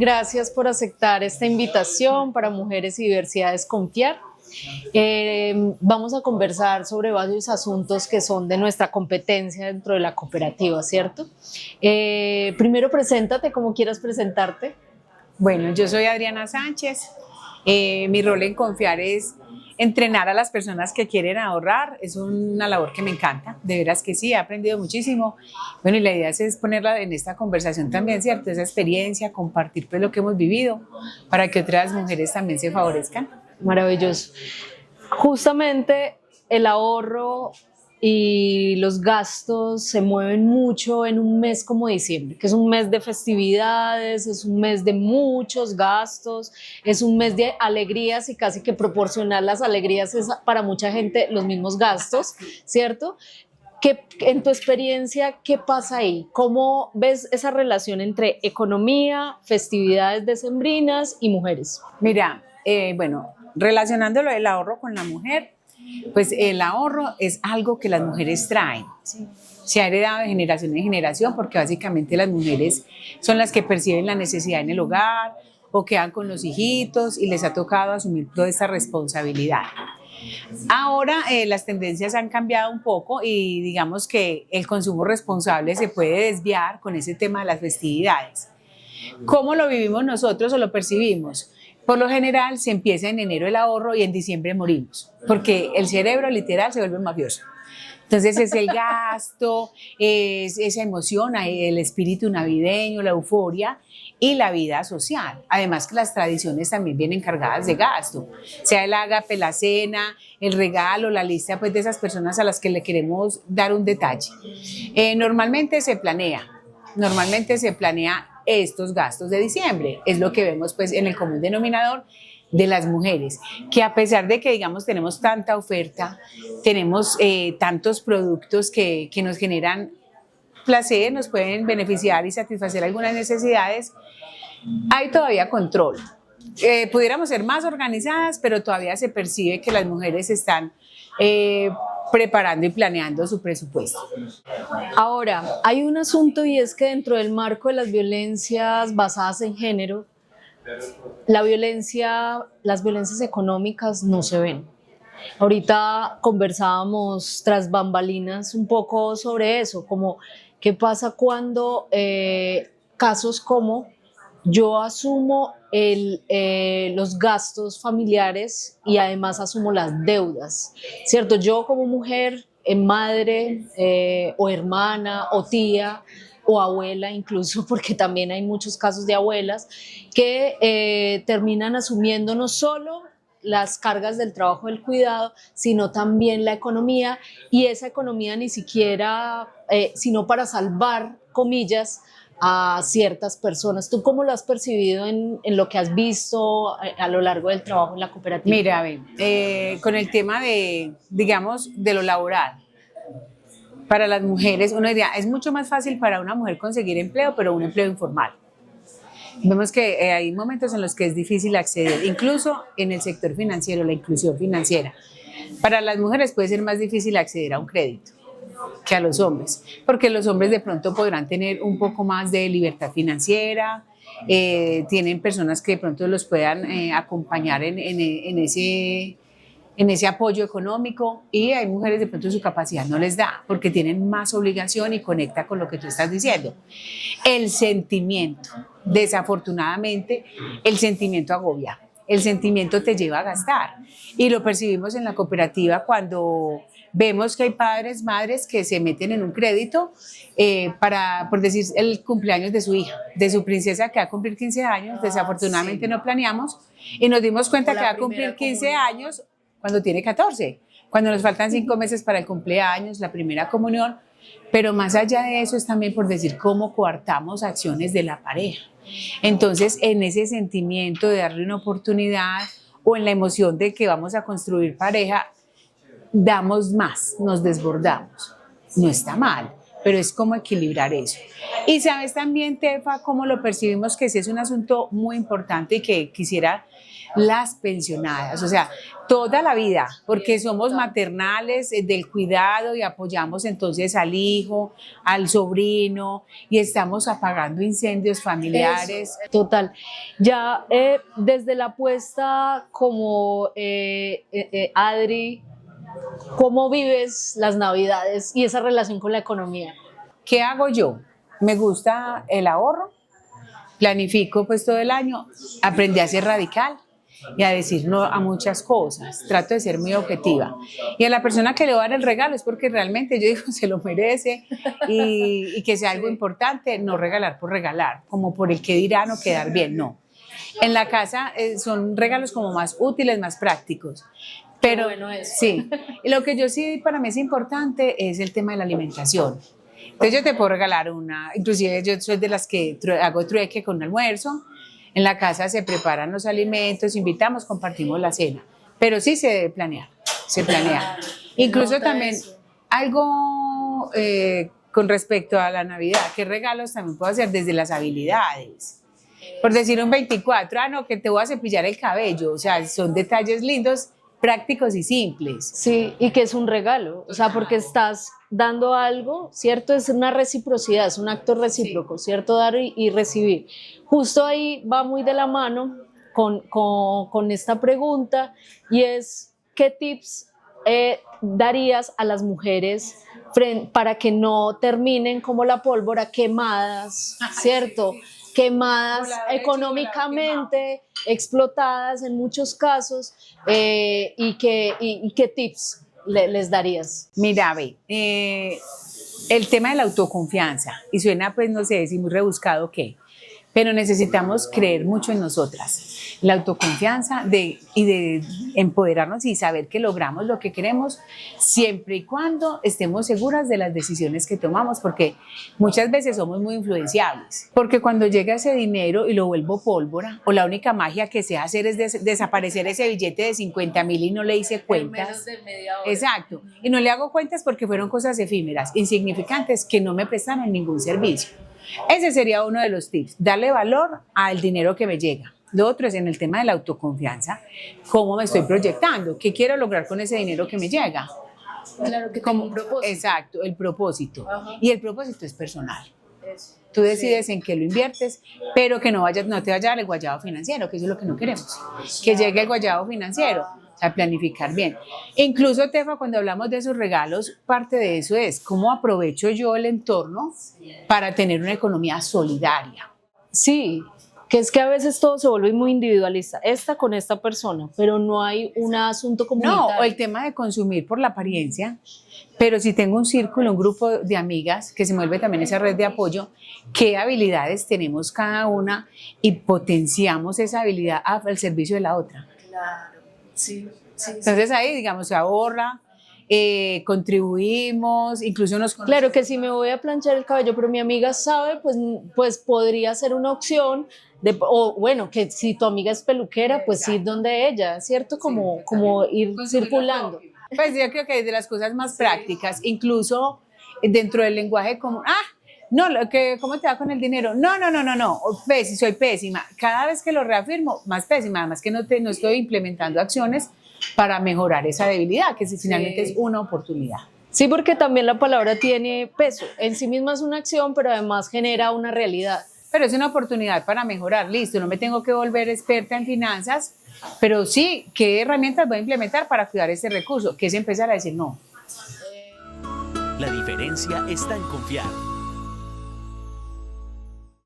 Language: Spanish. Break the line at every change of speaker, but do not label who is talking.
Gracias por aceptar esta invitación para Mujeres y Diversidades Confiar. Vamos a conversar sobre varios asuntos que son de nuestra competencia dentro de la cooperativa, ¿cierto? Primero, preséntate como quieras presentarte.
Bueno, yo soy Adriana Sánchez. Mi rol en Confiar es entrenar a las personas que quieren ahorrar. Es una labor que me encanta, de veras que sí, he aprendido muchísimo. Bueno, y la idea es ponerla en esta conversación también, ¿cierto? Esa experiencia, compartir pues lo que hemos vivido para que otras mujeres también se favorezcan.
Maravilloso. Justamente el ahorro y los gastos se mueven mucho en un mes como diciembre, que es un mes de festividades, es un mes de muchos gastos, es un mes de alegrías y casi que proporcionar las alegrías es para mucha gente los mismos gastos, ¿cierto? En tu experiencia, ¿qué pasa ahí? ¿Cómo ves esa relación entre economía, festividades decembrinas y mujeres?
Mira, bueno, relacionándolo el ahorro con la mujer, pues el ahorro es algo que las mujeres traen, ¿sí? Se ha heredado de generación en generación porque básicamente las mujeres son las que perciben la necesidad en el hogar o quedan con los hijitos y les ha tocado asumir toda esa responsabilidad. Ahora las tendencias han cambiado un poco y digamos que el consumo responsable se puede desviar con ese tema de las festividades. ¿Cómo lo vivimos nosotros o lo percibimos? Por lo general se empieza en enero el ahorro y en diciembre morimos, porque el cerebro literal se vuelve mafioso. Entonces es el gasto, es esa emoción, el espíritu navideño, la euforia y la vida social. Además que las tradiciones también vienen cargadas de gasto, sea el ágape, la cena, el regalo, la lista pues, de esas personas a las que le queremos dar un detalle. Normalmente se planea estos gastos de diciembre, es lo que vemos pues en el común denominador de las mujeres, que a pesar de que digamos tenemos tanta oferta, tenemos tantos productos que nos generan placer, nos pueden beneficiar y satisfacer algunas necesidades, hay todavía control. Pudiéramos ser más organizadas, pero todavía se percibe que las mujeres están preparando y planeando su presupuesto.
Ahora, hay un asunto y es que dentro del marco de las violencias basadas en género, las violencias económicas no se ven. Ahorita conversábamos tras bambalinas un poco sobre eso, como qué pasa cuando casos como yo asumo los gastos familiares y además asumo las deudas, ¿cierto? Yo como mujer, madre o hermana o tía o abuela incluso, porque también hay muchos casos de abuelas que terminan asumiendo no solo las cargas del trabajo del cuidado, sino también la economía, y esa economía ni siquiera, sino para salvar, comillas, a ciertas personas. ¿Tú cómo lo has percibido en lo que has visto a lo largo del trabajo en la cooperativa?
Mira, con el tema digamos, de lo laboral, para las mujeres, uno diría, es mucho más fácil para una mujer conseguir empleo, pero un empleo informal. Vemos que hay momentos en los que es difícil acceder, incluso en el sector financiero, la inclusión financiera. Para las mujeres puede ser más difícil acceder a un crédito que a los hombres, porque los hombres de pronto podrán tener un poco más de libertad financiera, tienen personas que de pronto los puedan acompañar en ese apoyo económico, y hay mujeres de pronto su capacidad no les da porque tienen más obligación y conecta con lo que tú estás diciendo. El sentimiento, desafortunadamente, el sentimiento agobia, el sentimiento te lleva a gastar y lo percibimos en la cooperativa cuando vemos que hay padres, madres que se meten en un crédito para, por decir, el cumpleaños de su hija, de su princesa que va a cumplir 15 años, desafortunadamente no planeamos y nos dimos cuenta que va a cumplir 15 años cuando tiene 14, cuando nos faltan 5 meses para el cumpleaños, la primera comunión, pero más allá de eso es también por decir cómo coartamos acciones de la pareja. Entonces, en ese sentimiento de darle una oportunidad o en la emoción de que vamos a construir pareja, damos más, nos desbordamos. No está mal, pero es como equilibrar eso. Y sabes también, Tefa, cómo lo percibimos, que sí es un asunto muy importante y que quisiera las pensionadas, o sea, toda la vida, porque somos maternales del cuidado y apoyamos entonces al hijo, al sobrino y estamos apagando incendios familiares.
Eso, total. Ya desde la apuesta como Adri, ¿cómo vives las Navidades y esa relación con la economía?
¿Qué hago yo? Me gusta el ahorro, planifico pues todo el año, aprendí a ser radical y a decir no a muchas cosas, trato de ser muy objetiva. Y a la persona que le va a dar el regalo es porque realmente yo digo se lo merece y que sea algo importante, no regalar por regalar, como por el que dirán o quedar bien, no. En la casa son regalos como más útiles, más prácticos. Pero
bueno eso.
sí, lo que yo sí para mí es importante es el tema de la alimentación. Entonces yo te puedo regalar una, inclusive yo soy de las que hago trueque con un almuerzo, en la casa se preparan los alimentos, invitamos, compartimos la cena, pero sí se debe planear, se planea. Incluso también algo con respecto a la Navidad, ¿qué regalos también puedo hacer desde las habilidades? Por decir un 24, no, que te voy a cepillar el cabello, o sea, son detalles lindos, prácticos y simples.
Sí, y que es un regalo, o sea, porque estás dando algo, ¿cierto? Es una reciprocidad, es un acto recíproco, sí. ¿Cierto? Dar y recibir. Justo ahí va muy de la mano con esta pregunta y es, ¿qué tips darías a las mujeres para que no terminen como la pólvora quemadas, ¿cierto? Quemadas económicamente, explotadas en muchos casos, y qué tips les darías?
Mira, ve, el tema de la autoconfianza, y suena pues no sé si muy rebuscado qué, pero necesitamos creer mucho en nosotras. La autoconfianza y de empoderarnos y saber que logramos lo que queremos siempre y cuando estemos seguras de las decisiones que tomamos, porque muchas veces somos muy influenciables. Porque cuando llega ese dinero y lo vuelvo pólvora, o la única magia que sé hacer es desaparecer ese billete de 50.000 y no le hice cuentas.
En menos de media hora.
Exacto. Y no le hago cuentas porque fueron cosas efímeras, insignificantes, que no me prestaron ningún servicio. Ese sería uno de los tips, darle valor al dinero que me llega. Lo otro es en el tema de la autoconfianza, cómo me estoy proyectando, qué quiero lograr con ese dinero que me llega.
Claro que como un propósito.
Exacto, el propósito.
Ajá.
Y el propósito es personal.
Eso.
Tú decides en qué lo inviertes, pero que no te vaya a dar el guayabo financiero, que eso es lo que no queremos. Que llegue el guayabo financiero, o sea, planificar bien. Incluso, Tefa, cuando hablamos de esos regalos, parte de eso es cómo aprovecho yo el entorno para tener una economía solidaria.
Sí, que es que a veces todo se vuelve muy individualista, esta con esta persona, pero no hay un asunto comunitario.
No, o el tema de consumir por la apariencia, pero si tengo un círculo, un grupo de amigas, que se mueve también esa red de apoyo, qué habilidades tenemos cada una y potenciamos esa habilidad al servicio de la otra.
Claro, sí.
Entonces ahí, digamos, se ahorra, contribuimos, incluso nos conocemos.
Claro que si me voy a planchar el cabello, pero mi amiga sabe, pues podría ser una opción. O bueno, que si tu amiga es peluquera, pues ir donde ella, ¿cierto? Como ir circulando.
Pues yo creo que es de las cosas más prácticas, incluso dentro del lenguaje común. No, ¿cómo te va con el dinero? No, soy pésima. Cada vez que lo reafirmo, más pésima, además que no estoy implementando acciones para mejorar esa debilidad, que finalmente es una oportunidad.
Sí, porque también la palabra tiene peso. En sí misma es una acción, pero además genera una realidad.
Pero es una oportunidad para mejorar, listo, no me tengo que volver experta en finanzas, pero sí, ¿qué herramientas voy a implementar para cuidar ese recurso? Que es empezar a decir no.
La diferencia está en confiar.